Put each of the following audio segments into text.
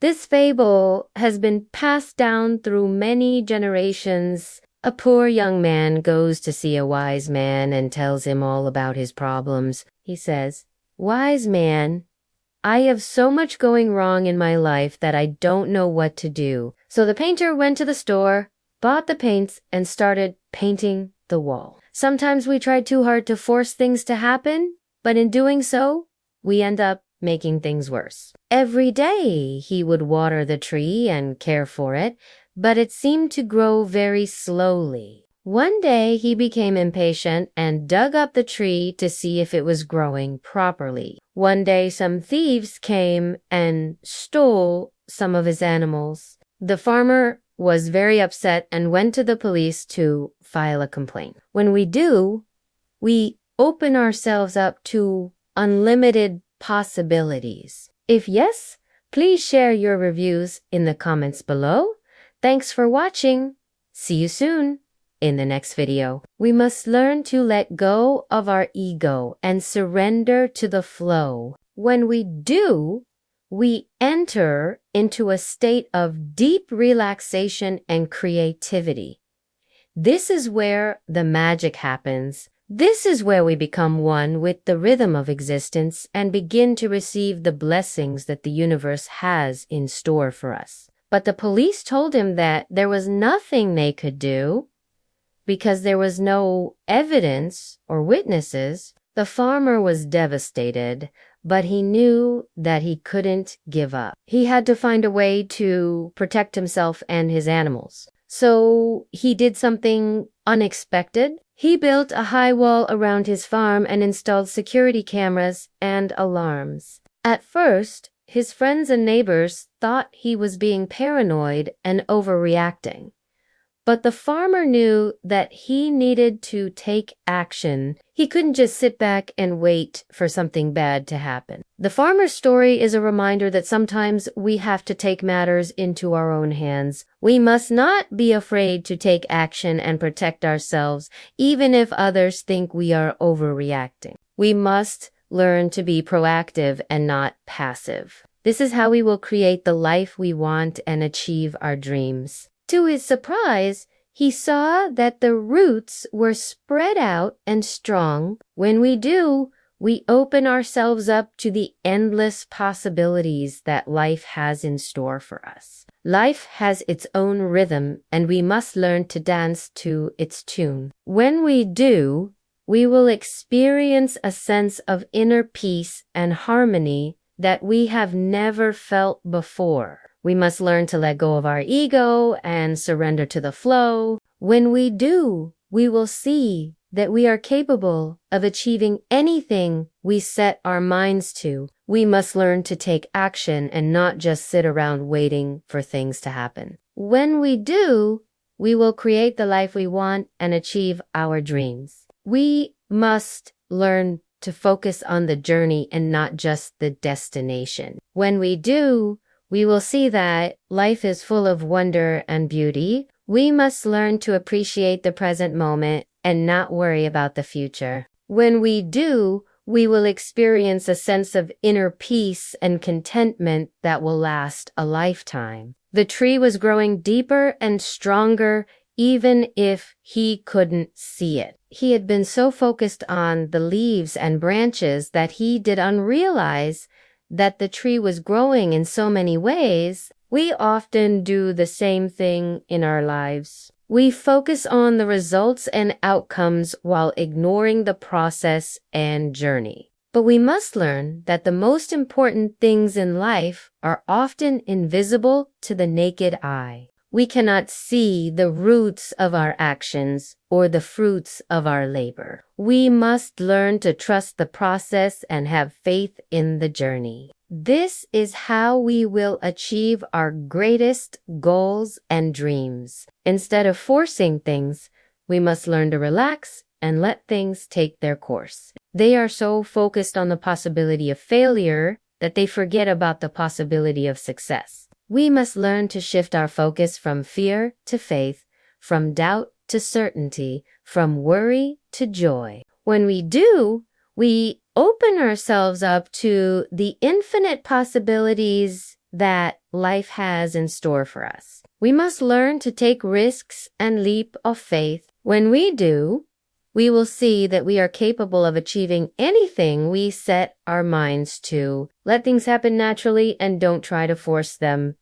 This fable has been passed down through many generations. A poor young man goes to see a wise man and tells him all about his problems. He says, "Wise man, I have so much going wrong in my life that I don't know what to do." So the painter went to the store, bought the paints, and started painting the wall. Sometimes we try too hard to force things to happen, but in doing so, we end up making things worse. Every day he would water the tree and care for it, but it seemed to grow very slowly. One day he became impatient and dug up the tree to see if it was growing properly. One day some thieves came and stole some of his animals. The farmer was very upset and went to the police to file a complaint. When we do, we open ourselves up to unlimited possibilities. If yes, please share your reviews in the comments below. Thanks for watching. See you soon in the next video. We must learn to let go of our ego and surrender to the flow. When we do, we enter into a state of deep relaxation and creativity. This is where the magic happens. This is where we become one with the rhythm of existence and begin to receive the blessings that the universe has in store for us. But the police told him that there was nothing they could do because there was no evidence or witnesses. The farmer was devastated, but he knew that he couldn't give up. He had to find a way to protect himself and his animals. So he did something unexpected. He built a high wall around his farm and installed security cameras and alarms. At first, his friends and neighbors thought he was being paranoid and overreacting. But the farmer knew that he needed to take action. He couldn't just sit back and wait for something bad to happen. The farmer's story is a reminder that sometimes we have to take matters into our own hands. We must not be afraid to take action and protect ourselves, even if others think we are overreacting. We must learn to be proactive and not passive. This is how we will create the life we want and achieve our dreams. To his surprise, he saw that the roots were spread out and strong. When we do, we open ourselves up to the endless possibilities that life has in store for us. Life has its own rhythm, and we must learn to dance to its tune. When we do, we will experience a sense of inner peace and harmony that we have never felt before. We must learn to let go of our ego and surrender to the flow. When we do, we will see that we are capable of achieving anything we set our minds to. We must learn to take action and not just sit around waiting for things to happen. When we do, we will create the life we want and achieve our dreams. We must learn to focus on the journey and not just the destination. When we do, we will see that life is full of wonder and beauty. We must learn to appreciate the present moment and not worry about the future. When we do, we will experience a sense of inner peace and contentment that will last a lifetime. The tree was growing deeper and stronger even if he couldn't see it. He had been so focused on the leaves and branches that he did not realize that the tree was growing in so many ways. We often do the same thing in our lives. We focus on the results and outcomes while ignoring the process and journey. But we must learn that the most important things in life are often invisible to the naked eye. We cannot see the roots of our actions or the fruits of our labor. We must learn to trust the process and have faith in the journey. This is how we will achieve our greatest goals and dreams. Instead of forcing things, we must learn to relax and let things take their course. They are so focused on the possibility of failure that they forget about the possibility of success. We must learn to shift our focus from fear to faith, from doubt to certainty, from worry to joy. When we do, we open ourselves up to the infinite possibilities that life has in store for us. We must learn to take risks and leap of faith. When we do, we will see that we are capable of achieving anything we set our minds to. Let things happen naturally and don't try to force them.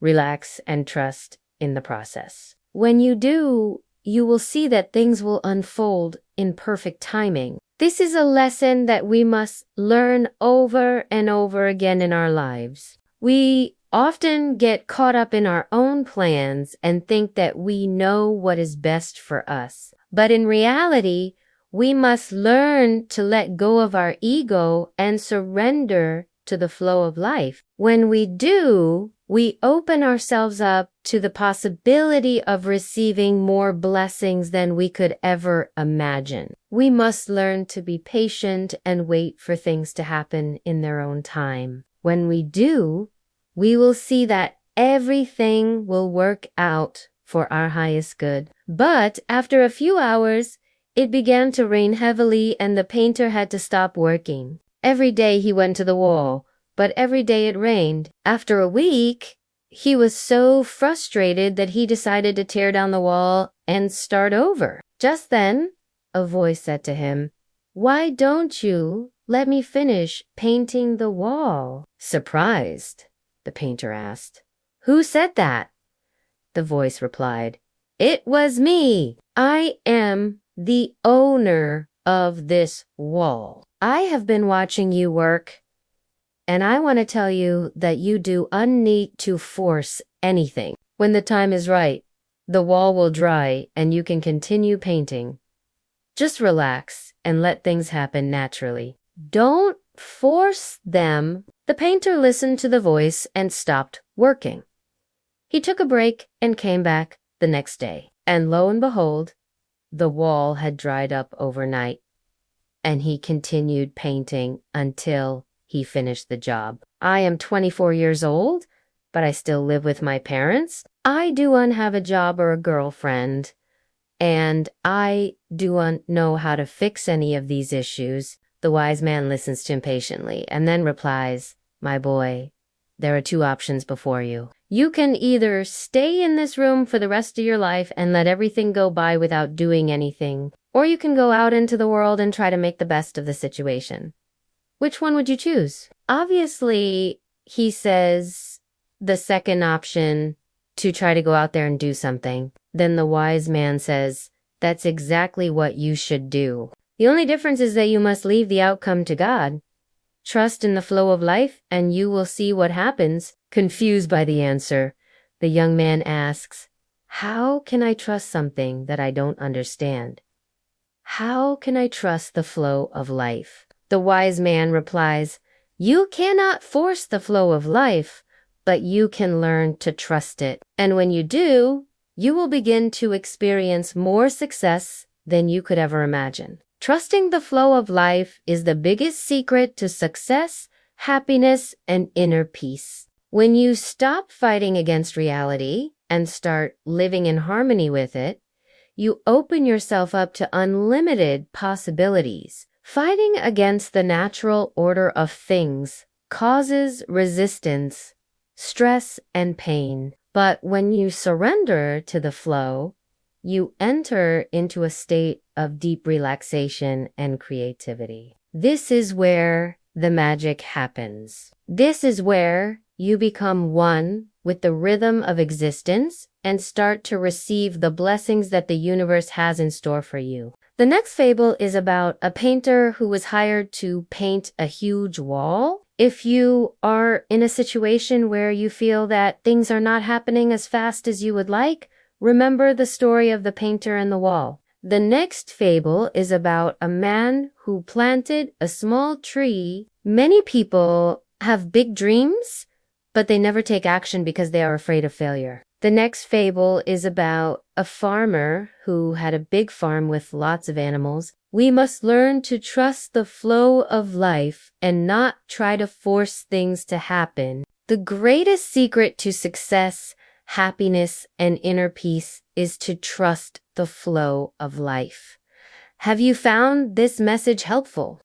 Relax and trust in the process. When you do, you will see that things will unfold in perfect timing. This is a lesson that we must learn over and over again in our lives. We often get caught up in our own plans and think that we know what is best for us. But in reality, we must learn to let go of our ego and surrender to the flow of life. When we do, we open ourselves up to the possibility of receiving more blessings than we could ever imagine. We must learn to be patient and wait for things to happen in their own time. When we do, we will see that everything will work out for our highest good. But after a few hours, it began to rain heavily and the painter had to stop working. Every day he went to the wall, but every day it rained. After a week, he was so frustrated that he decided to tear down the wall and start over. Just then, a voice said to him, "Why don't you let me finish painting the wall?" Surprised, the painter asked, "Who said that?" The voice replied, "It was me. I am the owner of this wall. I have been watching you work, and I want to tell you that you do need to force anything. When the time is right, the wall will dry and you can continue painting. Just relax and let things happen naturally. Don't force them." The painter listened to the voice and stopped working. He took a break and came back the next day. And lo and behold, the wall had dried up overnight, and he continued painting until he finished the job. I am 24 years old, but I still live with my parents. I do not have a job or a girlfriend, and I do not know how to fix any of these issues. The wise man listens to him patiently and then replies, "My boy, there are two options before you. You can either stay in this room for the rest of your life and let everything go by without doing anything, or you can go out into the world and try to make the best of the situation. Which one would you choose?" Obviously, he says the second option, to try to go out there and do something. Then the wise man says, "That's exactly what you should do. The only difference is that you must leave the outcome to God. Trust in the flow of life and you will see what happens." Confused by the answer, the young man asks, "How can I trust something that I don't understand? How can I trust the flow of life?" The wise man replies, "You cannot force the flow of life, but you can learn to trust it. And when you do, you will begin to experience more success than you could ever imagine." Trusting the flow of life is the biggest secret to success, happiness, and inner peace. When you stop fighting against reality and start living in harmony with it, you open yourself up to unlimited possibilities. Fighting against the natural order of things causes resistance, stress, and pain. But when you surrender to the flow, you enter into a state of deep relaxation and creativity. This is where the magic happens. This is where you become one with the rhythm of existence and start to receive the blessings that the universe has in store for you. The next fable is about a painter who was hired to paint a huge wall. If you are in a situation where you feel that things are not happening as fast as you would like, remember the story of the painter and the wall. The next fable is about a man who planted a small tree. Many people have big dreams, but they never take action because they are afraid of failure. The next fable is about a farmer who had a big farm with lots of animals. We must learn to trust the flow of life and not try to force things to happen. The greatest secret to success, happiness, and inner peace is to trust the flow of life. Have you found this message helpful?